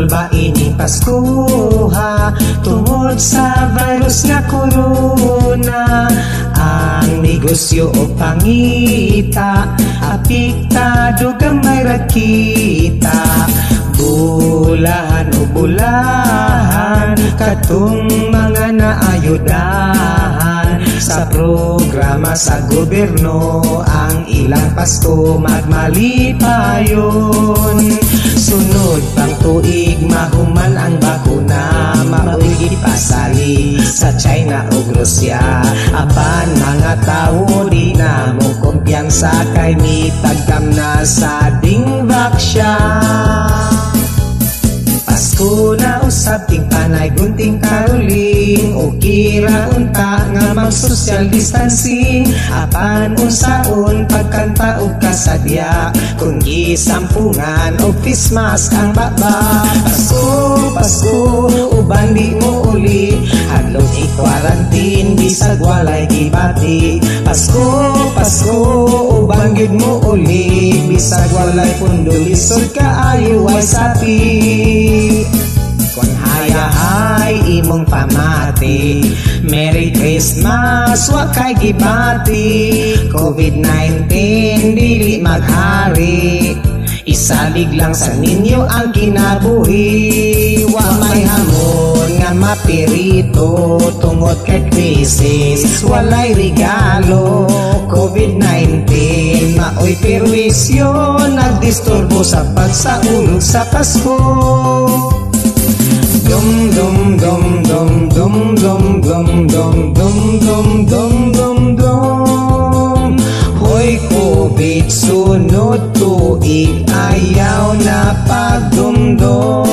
Budol ba ini Paskuha tungod sa virus nga corona. Ang negosyo o pangita apektado gamay ra kita. Bulahan o bulahan katong mga naayudahan sa programa sa gobyerno. Ang ilang Pasko magmalipayon. Sunod pang tuig mahuman ang bakuna, maugid pasali sa China o Rusya. Apan mga tao di na mo kumpiyansa kay mitagkam na sa dingbaksya. Pasko na usab ting panay gunting karuling, o kira unta nga mag-social distancing. Apan unsaon pagkanta o kasadya kung gisampungan o face mask ang baba. Pasko, Pasko, uban di mo uli, hadlok i-quarantine bisag walay gibati. Pasko, Pasko, uban gid mo uli, bisag walay pundo lisod kaayo ay sapi. Kung hayahay imong pamati, Merry Christmas wa kay gibati. COVID-19 dili maghari, isalig lang sa ninyo ang kinabuhi. Wa may hamon nga mapirito tungod kay krisis, walay regalo. COVID-19 maoy perwisyo, nagdisturbo sa pagsaulog sa Pasko. Dum dum dum dum dum dum dum dum dum dum dum dum dum. Hoy COVID, sunod tuig ayaw na pagdumdum.